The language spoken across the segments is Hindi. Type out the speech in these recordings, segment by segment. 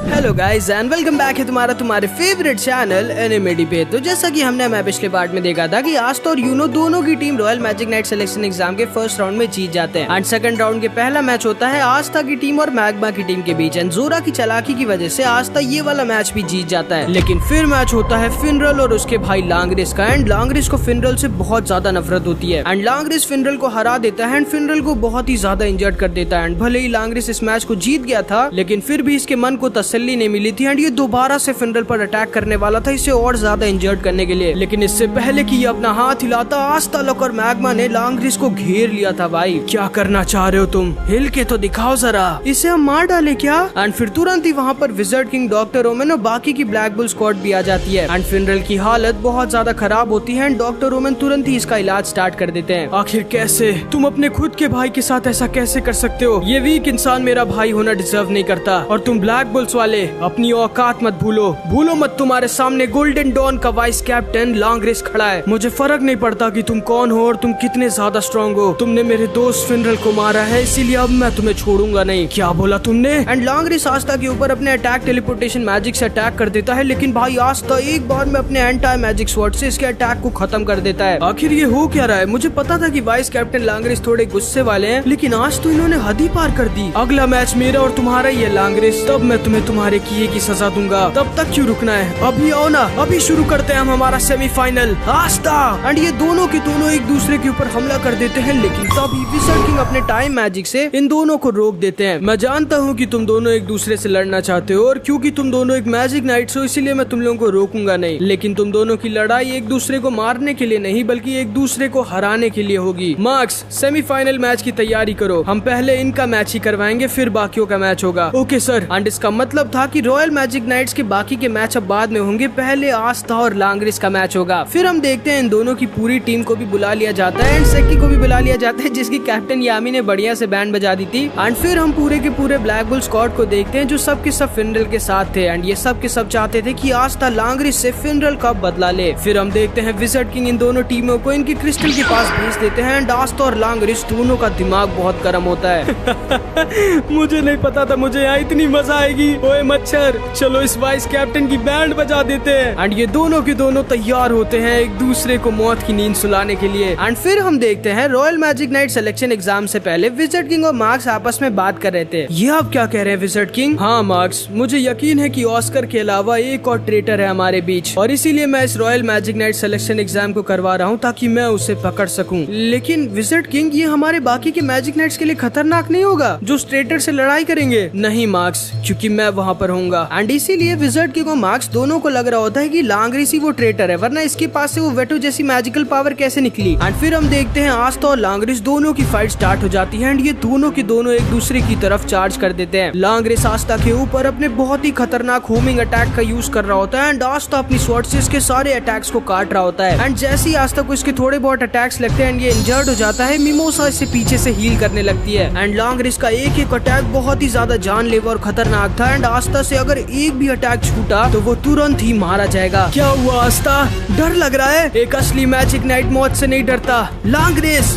Hello guys and welcome back है तुम्हारे फेवरेट चैनल एनिमेडी पे। तो जैसा कि हमने पिछले पार्ट में देखा था कि आस्था और यूनो दोनों की team royal magic night selection exam के फर्स्ट राउंड में जीत जाते हैं एंड सेकंड राउंड के पहला मैच होता है आस्था की टीम और मैग्मा की टीम के बीच एंड जोरा की चालाकी की वजह से आस्था ये वाला मैच भी जीत जाता है। लेकिन फिर मैच होता है फिनरल और उसके भाई लांग्रिस का एंड लांग्रिस को फिनरल से बहुत ज्यादा नफरत होती है एंड लांग्रिस फिनरल को हरा देता है एंड फिनरल को बहुत ही ज्यादा इंजर्ड कर देता है एंड भले ही लांग्रिस इस मैच को जीत गया था लेकिन फिर भी इसके मन को तसल्ली नहीं मिली थी एंड ये दोबारा से फिनरल पर अटैक करने वाला था इसे और ज्यादा इंजर्ड करने के लिए। लेकिन इससे पहले कि ये अपना हाथ हिलाता आस्था लक और मैग्मा ने लांग्रिस को घेर लिया था। भाई क्या करना चाह रहे हो तुम, हिल के तो दिखाओ जरा, इसे हम मार डाले क्या? एंड फिर तुरंत ही वहाँ पर विजर्ड किंग डॉक्टर ओमेन और बाकी की ब्लैक बुल स्क्वाड भी आ जाती है एंड फिनरल की हालत बहुत ज्यादा खराब होती है एंड डॉक्टर ओमेन तुरंत ही इसका इलाज स्टार्ट कर देते हैं। आखिर कैसे तुम अपने खुद के भाई के साथ ऐसा कैसे कर सकते हो? ये वीक इंसान मेरा भाई होना डिजर्व नहीं करता और तुम ब्लैक बुल्स वाले अपनी औकात मत भूलो मत। तुम्हारे सामने गोल्डन डॉन का वाइस कैप्टन लांग्रिस खड़ा है। मुझे फर्क नहीं पड़ता कि तुम कौन हो और तुम कितने ज्यादा स्ट्रॉन्ग हो, तुमने मेरे दोस्त फिनरल को मारा है इसीलिए अब मैं तुम्हें छोड़ूंगा नहीं। क्या बोला तुमने? एंड लांग्रिस आस्था के ऊपर अपने अटैक टेलीपोर्टेशन मैजिक से अटैक कर देता है लेकिन भाई आस्था एक बार में अपने एंटी मैजिक स्वॉर्ड से इसके अटैक को खत्म कर देता है। आखिर ये हो क्या रहा है? मुझे पता था कि वाइस कैप्टन लांग्रिस थोड़े गुस्से वाले हैं लेकिन आज तो इन्होंने हद ही पार कर दी। अगला मैच मेरा और तुम्हारा ही है लांग्रिस, तब मैं तुम्हें तुम्हारे किए की सजा दूंगा। तब तक क्यों रुकना है? अभी आओ ना, अभी शुरू करते हैं हम हमारा सेमीफाइनल। आस्था एंड ये दोनों के दोनों एक दूसरे के ऊपर हमला कर देते हैं लेकिन तभी विजर्ड किंग अपने टाइम मैजिक से इन दोनों को रोक देते हैं। मैं जानता हूँ कि तुम दोनों एक दूसरे से लड़ना चाहते हो और क्योंकि तुम दोनों एक मैजिक नाइट्स हो इसीलिए मैं तुम लोगों को रोकूंगा नहीं, लेकिन तुम दोनों की लड़ाई एक दूसरे को मारने के लिए नहीं बल्कि एक दूसरे को हराने के लिए होगी। मार्क्स सेमीफाइनल मैच की तैयारी करो, हम पहले इनका मैच ही करवाएंगे फिर बाकियों का मैच होगा। Okay sir. एंड इसका मतलब था कि रॉयल मैजिक नाइट्स के बाकी के मैच अब बाद में होंगे, पहले आस्था और लांग्रिस का मैच होगा। फिर हम देखते हैं इन दोनों की पूरी टीम को भी बुला लिया जाता है एंड सेकी को भी बुला लिया जाता है जिसकी कैप्टन यामी ने बढ़िया से बैंड बजा दी थी एंड फिर हम पूरे के पूरे ब्लैक बुल स्क्वाड को देखते हैं जो सब के सब फिनरल के साथ थे एंड ये सब के सब चाहते थे कि आस्था लांग्रिस से फिनरल का बदला ले। फिर हम देखते हैं विजर्ड किंग इन दोनों टीमों को इनकी क्रिस्टल के पास भेज देते हैं एंड आस्था और लांग्रिस दोनों का दिमाग बहुत गर्म होता है। मुझे नहीं पता था मुझे यहाँ इतनी मजा आएगी। ओए मच्छर चलो इस वाइस कैप्टन की बैंड बजा देते हैं एंड ये दोनों के दोनों तैयार होते हैं एक दूसरे को मौत की नींद सुलाने के लिए। एंड फिर हम देखते हैं royal magic night selection exam से पहले विजर्ड किंग और मार्क्स आपस में बात कर रहे थे। ये आप क्या कह रहे हैं विजर्ड किंग? हाँ मार्क्स, मुझे यकीन है कि ऑस्कर के अलावा एक और ट्रेटर है हमारे बीच और इसीलिए मैं इस royal magic night selection exam को करवा रहा हूँ ताकि मैं उसे पकड़ सकूँ। लेकिन विजर्ड किंग ये हमारे बाकी के मैजिक नाइट्स के लिए खतरनाक नहीं होगा जो ट्रेटर से लड़ाई करेंगे? नहीं मार्क्स, क्योंकि मैं वहाँ पर होऊंगा एंड इसीलिए विजर्ड किंग और मार्क्स दोनों को लग रहा होता है कि लांग्रिस ही वो ट्रेटर है वरना इसके पास से वो वेटो जैसी मैजिकल पावर कैसे निकली। एंड फिर हम देखते हैं आस्था और लांग्रिस दोनों की फाइट स्टार्ट हो जाती है एंड ये दोनों के दोनों एक दूसरे की तरफ चार्ज कर देते हैं। लांग्रिस आस्था के ऊपर अपने बहुत ही खतरनाक होमिंग अटैक का यूज कर रहा होता है एंड आस्था अपनी स्वॉर्ड से इसके सारे अटैक्स को काट रहा होता है एंड जैसे ही आस्था को इसके थोड़े बहुत अटैक्स लगते हैं एंड ये इंजर्ड हो जाता है, मिमोसा इसे पीछे से हील करने लगती है एंड लांग्रिस का एक एक अटैक बहुत ही ज्यादा जानलेवा और खतरनाक था एंड आस्था से अगर एक भी अटैक छूटा तो वो तुरंत ही मारा जाएगा। क्या हुआ आस्था, डर लग रहा है? एक असली मैजिक नाइट मौत से नहीं डरता लांग्रिस।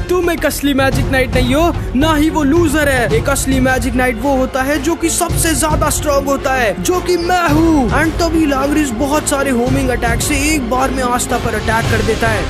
तुम एक असली मैजिक नाइट नहीं हो, ना ही वो लूजर है। एक असली मैजिक नाइट वो होता है जो कि सबसे ज्यादा स्ट्रॉन्ग होता है, जो कि मैं हूँ। एंड तभी लांग्रिस बहुत सारे होमिंग अटैक से एक बार में आस्था पर अटैक कर देता है।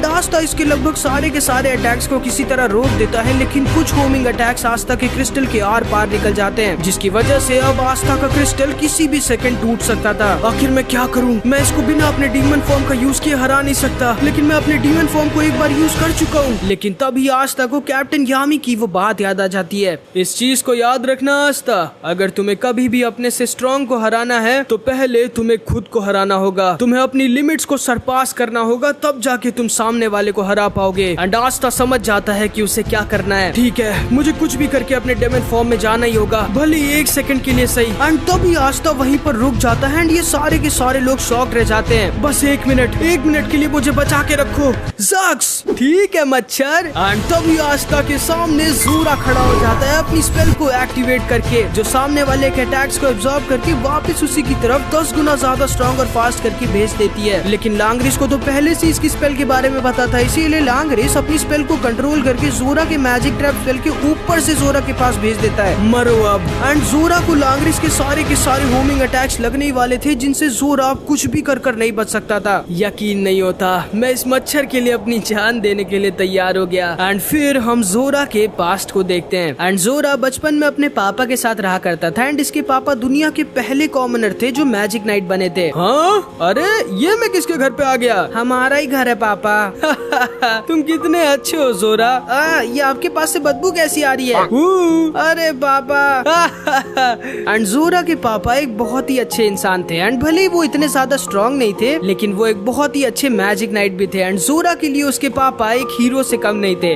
आस्था इसके लगभग सारे के सारे अटैक्स को किसी तरह रोक देता है लेकिन कुछ होमिंग अटैक्स आस्था के क्रिस्टल के आर पार निकल जाते हैं जिसकी वजह से अब आस्था का क्रिस्टल किसी भी सेकंड टूट सकता था। आखिर मैं क्या करूं? मैं इसको बिना अपने डीमन फॉर्म का यूज किए हरा नहीं सकता लेकिन मैं अपने डीमन फॉर्म को एक बार यूज कर चुका हूं। लेकिन तभी आस्था को कैप्टन यामी की वो बात याद आ जाती है। इस चीज को याद रखना आस्था, अगर तुम्हें कभी भी अपने से स्ट्रॉन्ग को हराना है तो पहले तुम्हें खुद को हराना होगा, तुम्हें अपनी लिमिट्स को सरपास करना होगा, तब जाके तुम सामने वाले को हरा पाओगे। एंड आस्था समझ जाता है कि उसे क्या करना है। ठीक है, मुझे कुछ भी करके अपने डेमन फॉर्म में जाना ही होगा, भले ही 1 सेकंड के लिए सही। एंड तभी आस्था वहीं पर रुक जाता है एंड ये सारे के सारे लोग शॉक रह जाते हैं। बस 1 मिनट के लिए मुझे बचा के रखो ज़ाक्स। ठीक है मच्छर। एंड तभी आस्था के सामने जोरा खड़ा हो जाता है अपनी स्पेल को एक्टिवेट करके, जो सामने वाले के अटैक्स को एब्जॉर्ब करके वापस उसी की तरफ 10 गुना ज्यादा स्ट्रॉन्ग और फास्ट करके भेज देती है। लेकिन लांग्रिस को तो पहले से इसकी स्पेल के बारे में पता था, इसीलिए लांग्रिस अपनी स्पेल को कंट्रोल करके जोरा के मैजिक ट्रैप स्पेल के ऊपर से जोरा के पास भेज देता है। मरो अब। एंड जोरा को लांग्रिस के सारे होमिंग अटैक्स लगने ही वाले थे, जिनसे जोरा कुछ भी कर नहीं बच सकता था। यकीन नहीं होता, मैं इस मच्छर के लिए अपनी जान देने के लिए तैयार हो गया। एंड फिर हम जोरा के पास्ट को देखते हैं। एंड जोरा बचपन में अपने पापा के साथ रहा करता था। एंड इसके पापा दुनिया के पहले कॉमनर थे जो मैजिक नाइट बने थे। हाँ? अरे ये मैं किसके घर पे आ गया? हमारा ही घर है पापा। तुम कितने अच्छे हो जोरा। ये आपके पास से बदबू कैसी आ रही है? अरे पापा। एंड जोरा के पापा एक बहुत ही अच्छे इंसान थे। एंड भले ही वो इतने ज्यादा स्ट्रॉन्ग नहीं थे, लेकिन वो एक बहुत ही अच्छे मैजिक नाइट भी थे। एंड जोरा के लिए उसके पापा एक हीरो से कम नहीं थे।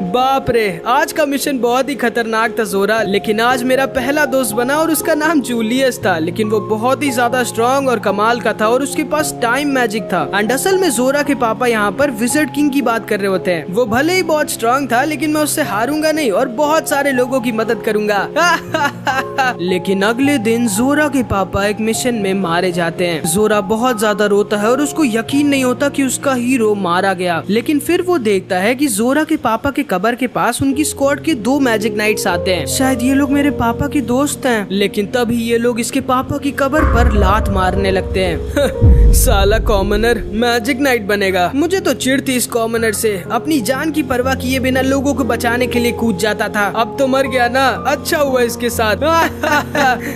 बाप रे, आज का मिशन बहुत ही खतरनाक था जोरा, लेकिन आज मेरा पहला दोस्त बना और उसका नाम जूलियस था। लेकिन वो बहुत ही ज्यादा स्ट्रॉन्ग और कमाल का था और उसके पास टाइम मैजिक था। एंड असल में जोरा के पापा यहाँ पर विज़र्ड किंग की बात कर रहे होते हैं। वो भले ही बहुत स्ट्रॉन्ग था, लेकिन मैं उससे हारूंगा नहीं और बहुत सारे लोगों की मदद करूंगा। लेकिन अगले दिन जोरा के पापा एक मिशन में मारे जाते हैं। जोरा बहुत ज्यादा रोता है और उसको यकीन नहीं होता कि उसका हीरो मारा गया। लेकिन फिर वो देखता है कि जोरा के पापा के कब्र के पास उनकी स्क्वाड के 2 मैजिक नाइट्स आते हैं। शायद ये लोग मेरे पापा के दोस्त हैं। लेकिन तभी ये लोग इसके पापा की कब्र पर लात मारने लगते हैं। साला कॉमनर मैजिक नाइट बनेगा। मुझे तो चिढ़ थी इस कॉमनर से, अपनी जान की परवाह किए बिना लोगों को बचाने के लिए कूद जाता था। अब तो मर गया ना, अच्छा हुआ इसके साथ।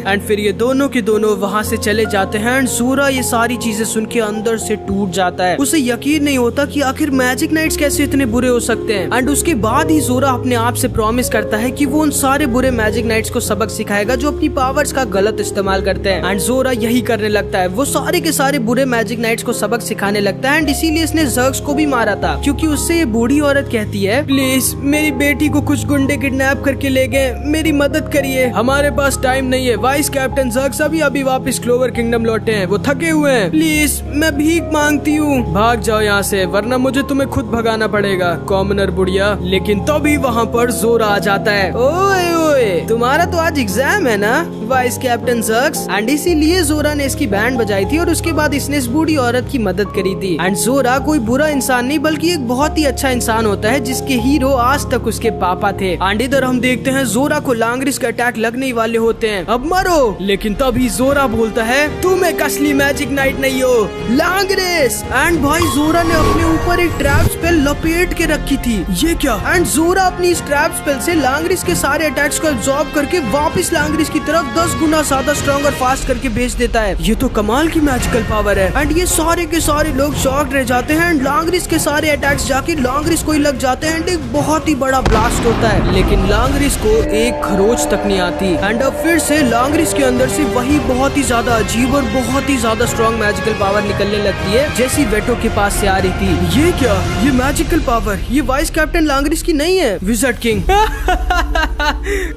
एंड फिर ये दोनों के दोनों वहाँ से चले जाते हैं। एंड जोरा ये सारी चीजें सुन के अंदर से टूट जाता है। उसे यकीन नहीं होता कि आखिर मैजिक नाइट्स कैसे इतने बुरे हो सकते हैं। एंड उसके बाद ही जोरा अपने आप से प्रॉमिस करता है कि वो उन सारे बुरे मैजिक नाइट्स को सबक सिखाएगा जो अपनी पावर्स का गलत इस्तेमाल करते हैं। एंड जोरा यही करने लगता है, वो सारे के सारे बुरे मैजिक नाइट्स को सबक सिखाने लगता है। एंड इसीलिए इसने जर्क्स को भी मारा था, क्योंकि उससे ये बूढ़ी औरत कहती है, प्लीज मेरी बेटी को कुछ गुंडे किडनैप करके ले गए, मेरी मदद करिए, हमारे पास टाइम नहीं है। वाइस कैप्टन जर्क्स अभी वापस क्लोवर किंगडम लौटे हैं, वो थके हुए हैं, प्लीज मैं भीख मांगती हूँ, भाग जाओ यहाँ से वरना मुझे तुम्हें खुद भगाना पड़ेगा कॉमनर बुढ़िया। लेकिन तभी वहाँ पर जोरा आ जाता है। ओए ओए, तुम्हारा तो आज एग्जाम है ना वाइस कैप्टन जर्क्स। एंड इसीलिए जोरा ने इसकी बैंड बजाई थी और उसके बाद इसने इस बूढ़ी औरत की मदद करी थी। एंड जोरा कोई बुरा इंसान नहीं बल्कि एक बहुत ही अच्छा इंसान होता है, जिसके हीरो आज तक उसके पापा थे। एंड इधर हम देखते हैं जोरा को लांग्रिस का अटैक लगने ही वाले होते हैं, अब मरो। लेकिन तभी जोरा बोलता है, तुम एक असली मैजिक नाइट नहीं हो लांग्रिस। एंड भाई जोरा ने अपने ऊपर एक ट्रैप स्पेल लपेट के रखी थी। ये क्या? एंड जोरा अपनी इस ट्रैप स्पेल से लांग्रिस के सारे अटैक्स को एब्जॉर्ब करके वापस लांग्रिस की तरफ 10 गुना ज्यादा स्ट्रॉन्ग और फास्ट करके भेज देता है। ये तो कमाल की मैजिकल पावर है। एंड ये सारे के सारे लोग शॉक्ड रह जाते हैं। एंड लांग्रिस के सारे अटैक्स जाके लांग्रिस को ही लग जाते हैं। एंड एक बहुत ही बड़ा ब्लास्ट होता है, लेकिन लांग्रिस को एक खरोच तक नहीं आती। एंड अब फिर से लांग्रिस के अंदर से वही बहुत ही ज्यादा अजीब और बहुत ही ज्यादा स्ट्रॉन्ग मैजिकल पावर निकलने लगती है, जैसी वेटो के पास से आ रही थी। ये क्या? ये मैजिकल पावर ये वाइस कैप्टन लांग्रिस की नहीं है, विज़र्ड किंग।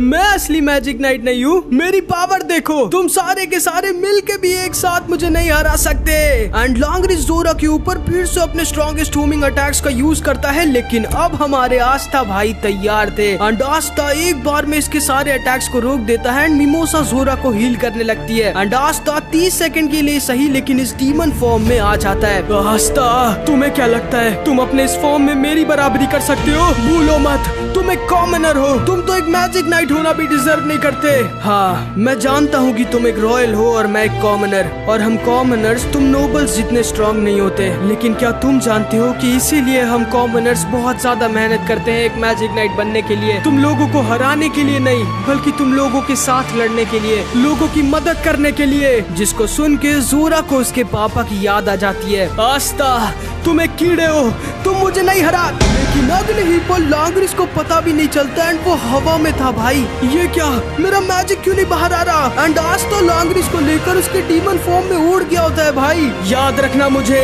मैं असली मैजिक नाइट नहीं हूँ, मेरी पावर देखो, तुम सारे के सारे मिल के भी एक साथ मुझे नहीं हरा सकते। एंड लांग्रिस जोरा के ऊपर फिर से अपने स्ट्रॉन्गेस्ट होमिंग अटैक्स का यूज करता है, लेकिन अब हमारे आस्था भाई तैयार थे। एंड आस्था एक बार में इसके सारे अटैक्स को रोक देता है। एंड मिमोसा जोरा को हील करने लगती है। एंड आस्था 30 सेकंड के लिए सही, लेकिन इस डीमन फॉर्म में आ जाता है। आस्था, तुम्हें क्या लगता है तुम अपने इस फॉर्म में मेरी बराबरी कर सकते हो? भूलो मत, तुम एक कॉमनर हो, तुम तो एक मैजिक नाइट होना भी डिजर्व नहीं करते। हाँ, मैं जानता हूँ कि तुम एक रॉयल हो और मैं एक कॉमनर, और हम कॉमनर्स तुम नोबल्स जितने स्ट्रॉन्ग नहीं होते। लेकिन क्या तुम जानते हो कि इसीलिए हम कॉमनर्स बहुत ज्यादा मेहनत करते हैं एक मैजिक नाइट बनने के लिए, तुम लोगों को हराने के लिए नहीं, बल्कि तुम लोगों के साथ लड़ने के लिए, लोगों की मदद करने के लिए। जिसको सुन के जोरा को उसके पापा की याद आ जाती है। आस्था, तुम एक कीड़े हो, तुम मुझे नहीं हरा। लेकिन अगले ही पल लांग्रिस को पता भी नहीं चलता एंड वो हवा में था। भाई ये क्या, मेरा मैजिक क्यों नहीं बाहर आ रहा? एंड आस्था लांग्रिस को लेकर उसके डीमन फॉर्म में उड़ गया होता है। भाई याद रखना मुझे,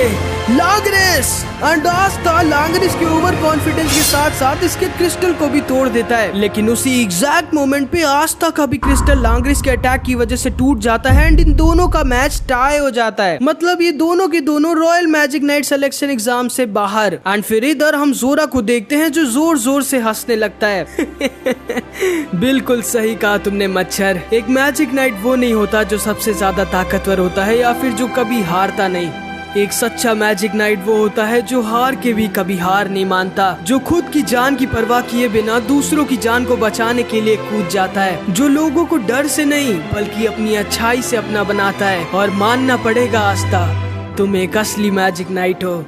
लांग्रिस। एंड आस्था लांग्रिस के ओवर कॉन्फिडेंस के साथ साथ इसके क्रिस्टल को भी तोड़ देता है। लेकिन उसी एग्जैक्ट मोमेंट पे आस्था का भी क्रिस्टल लांग्रिस के अटैक की वजह से टूट जाता है। एंड इन दोनों का मैच टाई हो जाता है। मतलब ये दोनों के दोनों royal magic night selection exam से बाहर। एंड फिर इधर हम जोरा को देखते हैं जो जोर जोर से हंसने लगता है। बिल्कुल सही कहा तुमने मच्छर, एक मैजिक नाइट वो नहीं होता जो सबसे ज्यादा ताकतवर होता है या फिर जो कभी हारता नहीं। एक सच्चा मैजिक नाइट वो होता है जो हार के भी कभी हार नहीं मानता, जो खुद की जान की परवाह किए बिना दूसरों की जान को बचाने के लिए कूद जाता है, जो लोगों को डर से नहीं बल्कि अपनी अच्छाई से अपना बनाता है। और मानना पड़ेगा आस्था, तुम एक असली मैजिक नाइट हो।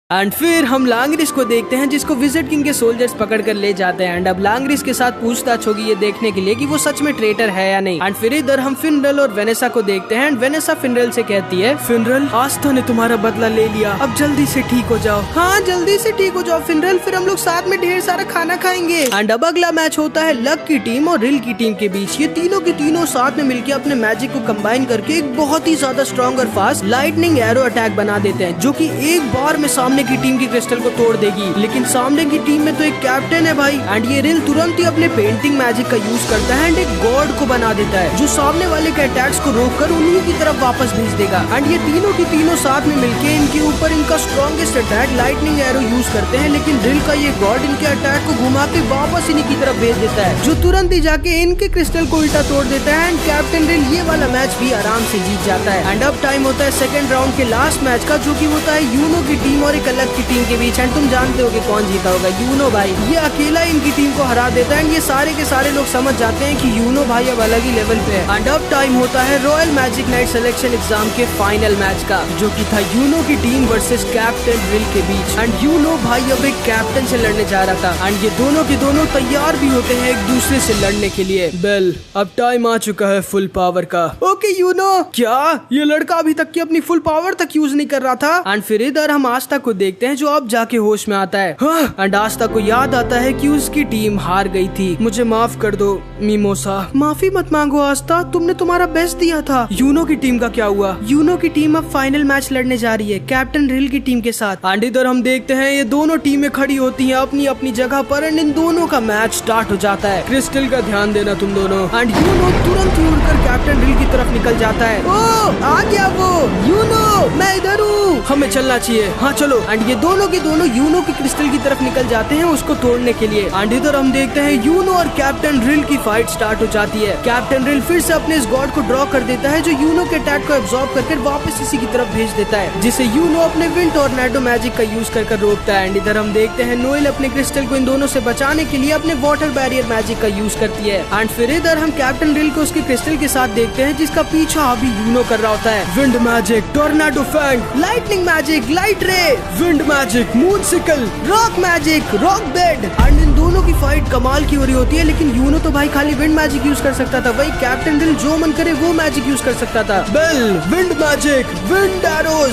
एंड फिर हम लांग्रिस को देखते हैं जिसको विजिट किंग के सोल्जर्स पकड़ कर ले जाते हैं। एंड अब लांग्रिस के साथ पूछताछ होगी ये देखने के लिए कि वो सच में ट्रेटर है या नहीं। एंड फिर इधर हम फिनरल और वेनेसा को देखते हैं। एंड वेनेसा फिनरल से कहती है, फिनरल आस्था ने तुम्हारा बदला ले लिया, अब जल्दी से ठीक हो जाओ। हाँ जल्दी से ठीक हो जाओ फिनरल, फिर हम लोग साथ में ढेर सारा खाना खाएंगे। एंड अब अगला मैच होता है लक की टीम और रिल की टीम के बीच। ये तीनों के तीनों साथ में मिलकर अपने मैजिक को कंबाइन करके एक बहुत ही ज्यादा स्ट्रॉन्ग और फास्ट लाइटनिंग एरो अटैक बना देते हैं, जो की एक बार में सामने की टीम की क्रिस्टल को तोड़ देगी। लेकिन सामने की टीम में तो एक कैप्टन है भाई। एंड ये रिल तुरंत ही अपने पेंटिंग मैजिक का यूज करता है एंड एक गॉड को बना देता है जो सामने वाले के अटैक्स को रोककर उन्हीं की तरफ वापस भेज देगा। एंड ये तीनों की तीनों साथ में मिलके इनके ऊपर इनका strongest attack lightning arrow use करते हैं। लेकिन रिल का ये गॉड इनके अटैक को घुमा के वापस इन्हीं की तरफ भेज देता है, जो तुरंत ही जाके इनके क्रिस्टल को उल्टा तोड़ देता है। एंड कैप्टन रिल ये वाला मैच भी आराम से जीत जाता है। एंड अब टाइम होता है सेकंड राउंड के लास्ट मैच का, जो की होता है यूनो की टीम और एक अलग की टीम के बीच। एंड तुम जानते हो कि कौन जीता होगा, यूनो भाई। ये अकेला इनकी टीम को हरा देता है। ये सारे के सारे लोग समझ जाते हैं कि यूनो भाई अब अलग ही लेवल पे है। एंड अब टाइम होता है royal magic night selection exam के फाइनल मैच का, जो कि था यूनो की टीम वर्सेस कैप्टन रिल के बीच। एंड यूनो भाई अब एक कैप्टन से लड़ने जा रहा था। एंड ये दोनों के दोनों तैयार भी होते हैं एक दूसरे से लड़ने के लिए। बेल अब टाइम आ चुका है फुल पावर का। ओके यूनो, क्या ये लड़का अभी तक की अपनी फुल पावर तक यूज नहीं कर रहा था? एंड फिर इधर हम आस्था को देखते हैं जो अब जाके होश में आता है। एंड आस्था को याद आता है कि उसकी टीम हार गई थी। मुझे माफ कर दो मिमोसा। माफी मत मांगो आस्था, तुमने तुम्हारा बेस्ट दिया था। यूनो की टीम का क्या हुआ? यूनो की टीम अब फाइनल मैच लड़ने जा रही है कैप्टन रिल की टीम के साथ। एंड इधर हम देखते हैं ये दोनों टीमें खड़ी होती हैं अपनी अपनी जगह पर। एंड इन दोनों का मैच स्टार्ट हो जाता है। क्रिस्टल का ध्यान देना तुम दोनों। एंड यूनो तुरंत ही उड़कर कैप्टन रिल की तरफ निकल जाता है। ओ आ गया वो यूनो, मैं इधर हूँ, हमें चलना चाहिए। हाँ चलो। एंड ये दोनों के दोनों यूनो की क्रिस्टल की तरफ निकल जाते हैं उसको तोड़ने के लिए। एंड इधर हम देखते हैं यूनो और कैप्टन रिल की फाइट स्टार्ट हो जाती है। कैप्टन रिल फिर से अपने इस गॉड को ड्रॉ कर देता है जो यूनो के अटैक को एब्जॉर्ब करके वापस इसी की तरफ भेज देता है, जिसे यूनो अपने विंड टॉर्नेडो मैजिक का यूज कर रोकता है। एंड इधर हम देखते हैं नोएल अपने क्रिस्टल को इन दोनों से बचाने के लिए अपने वाटर बैरियर मैजिक का यूज करती है। एंड फिर इधर हम कैप्टन रिल को उसके क्रिस्टल के साथ देखते हैं जिसका पीछा अभी यूनो कर रहा होता है। Wind magic, tornado fang, lightning magic, light ray, wind magic, moon sickle, rock magic, rock bed. And इन दोनों की फाइट कमाल की हो रही होती है। लेकिन यूनो तो भाई खाली विंड मैजिक यूज कर सकता था, वही कैप्टन रिल जो मन करे वो मैजिक यूज कर सकता था। Bell, wind magic, wind arrows.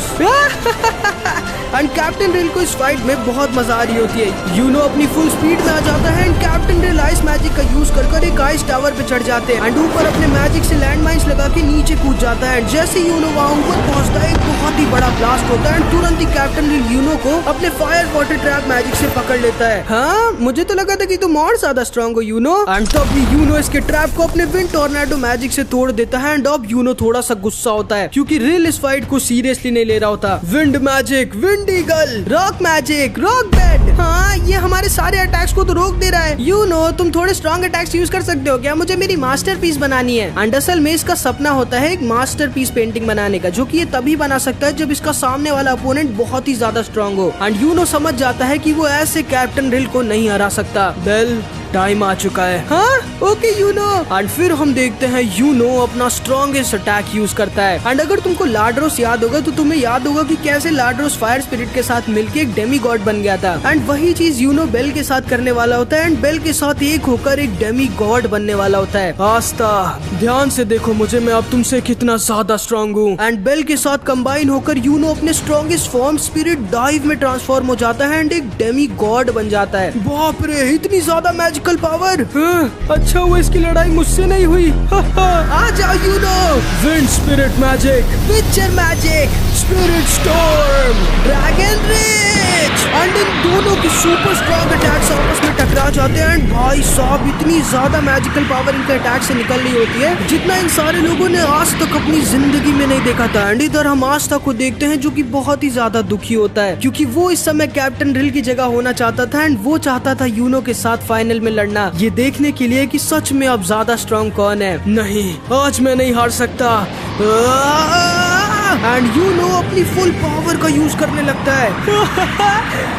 And captain Rill को इस फाइट में बहुत मजा आ रही होती है। यूनो अपनी फुल स्पीड में आ जाता है and captain reel ice magic का यूज कर एक आइस टावर पे चढ़ जाते हैं। एंड ऊपर अपने मैजिक से लैंड माइन्स लगा के नीचे कूद जाता है। जैसे यूनो वहाँ ऊपर पहुँचता है एक बहुत ही बड़ा ब्लास्ट होता है। तुरंत ही कैप्टन रिल यूनो को अपने फायर वाटर ट्रैप मैजिक से पकड़ लेता है। हाँ मुझे तो लगा था कि तुम और ज्यादा स्ट्रॉन्ग हो यूनो। एंड तब भी यूनो इसके ट्रैप को अपने विंड टॉर्नेडो मैजिक से तोड़ देता है। एंड अब यूनो थोड़ा सा गुस्सा होता है क्योंकि रिल इस फाइट को सीरियसली नहीं ले रहा होता। Wind magic, wind eagle, rock magic, rock bed, हाँ ये हमारे सारे अटैक्स को तो रोक दे रहा है। यूनो तुम थोड़े स्ट्रॉन्ग अटैक्स यूज कर सकते हो क्या? मुझे मेरी मास्टरपीस बनानी है। एंड असल में इसका सपना होता है एक मास्टरपीस पेंटिंग बनाने का, जो कि ये तभी बना सकता है जब इसका सामने वाला अपोनेंट बहुत ही ज्यादा स्ट्रॉन्ग हो। एंड यूनो समझ जाता है कि वो ऐसे कैप्टन रिल को नहीं हरा सकता। बेल टाइम आ चुका है। हाँ ओके यूनो। एंड फिर हम देखते हैं यूनो अपना स्ट्रॉन्गेस्ट अटैक यूज करता है। एंड अगर तुमको लाड्रोस याद होगा तो तुम्हें याद होगा कि कैसे लाड्रोस फायर स्पिरिट के साथ मिलके एक डेमी गॉड बन गया था। एंड वही चीज यूनो बेल के साथ करने वाला होता है। एंड बेल के साथ एक होकर एक डेमी गॉड बनने वाला होता है। आस्था ध्यान से देखो मुझे, मैं अब तुमसे कितना ज्यादा स्ट्रॉन्ग हूँ। एंड बेल के साथ कंबाइन होकर यूनो अपने स्ट्रॉन्गेस्ट फॉर्म स्पिरिट डाइव में ट्रांसफॉर्म हो जाता है एंड एक डेमी गॉड बन जाता है। बाप रे इतनी ज्यादा मैजिक मैजिकल पावर। अच्छा हुआ इसकी लड़ाई मुझसे नहीं हुई। आ जाओ Uno. Wind spirit magic, picture magic, spirit storm, dragon rich. And इन दोनों की सुपर स्ट्रॉन्ग अटैक्स आपस में टकरा जाते हैं। एंड भाई साहब इतनी ज्यादा मैजिकल पावर इनके अटैक से निकल रही होती है जितना इन सारे लोगों ने आज तक अपनी जिंदगी में नहीं देखा था। एंड इधर हम आस्था को देखते हैं जो कि बहुत ही ज्यादा दुखी होता है क्योंकि वो इस समय कैप्टन रिल की जगह होना चाहता था। एंड वो चाहता था यूनो के साथ फाइनल में लड़ना, ये देखने के लिए कि सच में अब ज्यादा स्ट्रॉन्ग कौन है। नहीं, आज मैं नहीं हार सकता। एंड यूनो अपनी फुल पावर का यूज करने लगता है।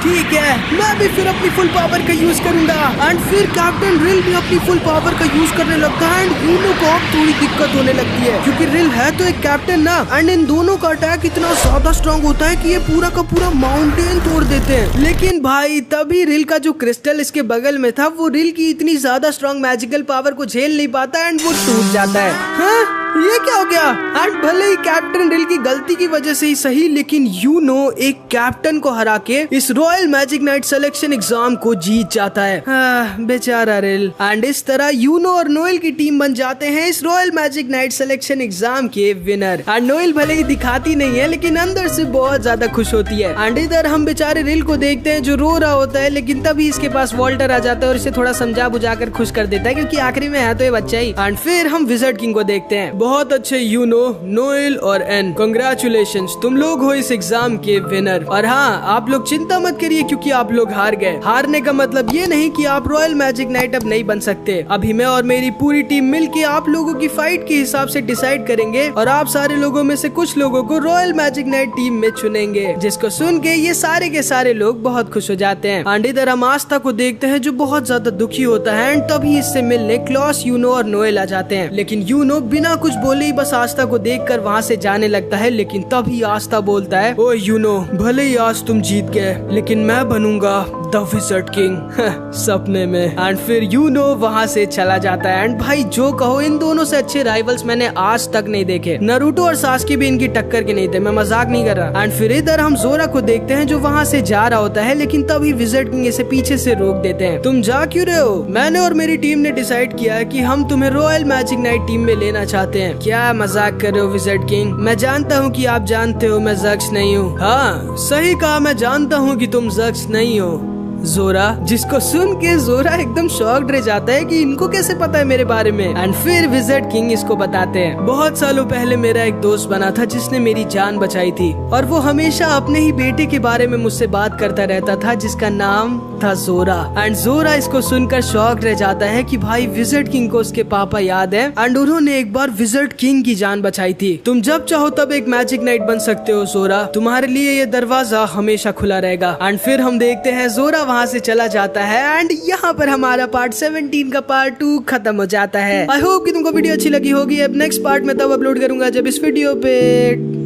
ठीक है, मैं भी फिर अपनी फुल पावर का यूज करूंगा। एंड फिर कैप्टन रिल भी अपनी फुल पावर का यूज करने लगता है। एंड यूनो को अब थोड़ी दिक्कत होने लगती है क्योंकि रिल है तो एक कैप्टन ना। एंड इन दोनों का अटैक इतना ज्यादा स्ट्रॉन्ग होता है कि ये पूरा का पूरा माउंटेन तोड़ देते हैं। लेकिन भाई तभी रिल का जो क्रिस्टल इसके बगल में था वो रिल की इतनी ज्यादा स्ट्रॉन्ग मैजिकल पावर को झेल नहीं पाता एंड वो टूट जाता है। हाँ? ये क्या हो गया? एंड भले ही कैप्टन रिल की गलती की वजह से ही सही, लेकिन यूनो एक कैप्टन को हरा के इस royal magic night selection exam को जीत जाता है। बेचारा रिल। एंड इस तरह यूनो और नोएल की टीम बन जाते हैं इस royal magic night selection exam के विनर। एंड नोएल भले ही दिखाती नहीं है लेकिन अंदर से बहुत ज्यादा खुश होती है। एंड इधर हम बेचारे रिल को देखते हैं जो रो रहा होता है, लेकिन तभी इसके पास वॉल्टर आ जाता है और इसे थोड़ा समझा बुझा कर खुश कर देता है क्योंकि आखिरी में है तो ये बच्चा ही। एंड फिर हम विज़र्ड किंग को देखते हैं। बहुत अच्छे यूनो, नोएल और एन, कांग्रेचुलेशंस, तुम लोग हो इस एग्जाम के विनर। और हाँ, आप लोग चिंता मत करिए क्योंकि आप लोग हार गए। हारने का मतलब ये नहीं कि आप रॉयल मैजिक नाइट अब नहीं बन सकते। अभी मैं और मेरी पूरी टीम मिलके आप लोगों की फाइट के हिसाब से डिसाइड करेंगे और आप सारे लोगों में से कुछ लोगों को रॉयल मैजिक नाइट टीम में चुनेंगे, जिसको सुन के ये सारे के सारे लोग बहुत खुश हो जाते हैं। एंड इधर हम आस्था को देखते हैं जो बहुत ज्यादा दुखी होता है। एंड तभी इससे मिलने क्लॉस, यूनो और नोएल आ जाते हैं। लेकिन यूनो बिना कुछ बोले ही बस आस्था को देखकर वहाँ से जाने लगता है। लेकिन तभी आस्था बोलता है, ओ यूनो, भले ही आज तुम जीत गए लेकिन मैं बनूंगा द विज़र्ड किंग सपने में। एंड फिर यूनो वहाँ से चला जाता है। एंड भाई जो कहो, इन दोनों से अच्छे राइवल्स मैंने आज तक नहीं देखे। नारुतो और सास्के भी इनकी टक्कर के नहीं थे, मैं मजाक नहीं कर रहा। एंड फिर इधर हम जोरा को देखते हैं जो वहाँ से जा रहा होता है, लेकिन तभी विज़र्ड किंग इसे पीछे से रोक देते हैं। तुम जा क्यों रहे हो? मैंने और मेरी टीम ने डिसाइड किया है कि हम तुम्हें रॉयल मैजिक नाइट टीम में लेना चाहते हैं। क्या मजाक कर रहे हो विज़र्ड किंग? मैं जानता हूँ कि आप जानते हो मैं ज़क्स नहीं हूँ। हाँ सही कहा, मैं जानता हूँ कि तुम ज़क्स नहीं हो जोरा। जिसको सुन के जोरा एकदम शॉक्ड रह जाता है कि इनको कैसे पता है मेरे बारे में। एंड फिर विज़र्ड किंग इसको बताते हैं, बहुत सालों पहले मेरा एक दोस्त बना था जिसने मेरी जान बचाई थी और वो हमेशा अपने ही बेटे के बारे में मुझसे बात करता रहता था जिसका नाम था जोरा। एंड जोरा इसको सुनकर शॉक्ड रह जाता है कि भाई विज़र्ड किंग को उसके पापा याद है एंड उन्होंने एक बार विज़र्ड किंग की जान बचाई थी। तुम जब चाहो तब एक मैजिक नाइट बन सकते हो जोरा, तुम्हारे लिए ये दरवाजा हमेशा खुला रहेगा। एंड फिर हम देखते हैं जोरा वहाँ से चला जाता है। एंड यहाँ पर हमारा पार्ट 17 का पार्ट 2 खत्म हो जाता है। आई होप कि तुमको वीडियो अच्छी लगी होगी। अब नेक्स्ट पार्ट में तब अपलोड करूंगा जब इस वीडियो पे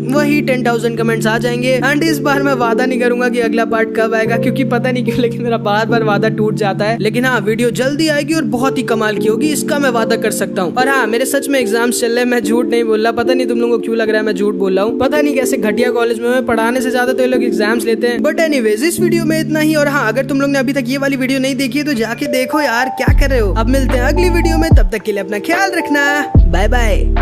वही 10,000 कमेंट्स आ जाएंगे। एंड इस बार मैं वादा नहीं करूंगा कि अगला पार्ट कब आएगा क्योंकि पता नहीं क्यों लेकिन मेरा बार बार वादा टूट जाता है। लेकिन हाँ, वीडियो जल्दी आएगी और बहुत ही कमाल की होगी, इसका मैं वादा कर सकता हूँ। और हाँ, मेरे सच में एग्जाम्स चल रहे हैं, मैं झूठ नहीं बोल रहा। पता नहीं तुम लोगों को क्यों लग रहा है मैं झूठ बोल रहा हूँ। पता नहीं कैसे घटिया कॉलेज में मैं पढ़ाने से ज्यादा तो ये लोग एग्जाम्स लेते हैं। बट एनीवेज, इस वीडियो में इतना ही। और हाँ, अगर तुम लोग ने अभी तक ये वाली वीडियो नहीं देखी है तो जाके देखो यार, क्या कर रहे हो। अब मिलते हैं अगली वीडियो में, तब तक के लिए अपना ख्याल रखना। Bye bye.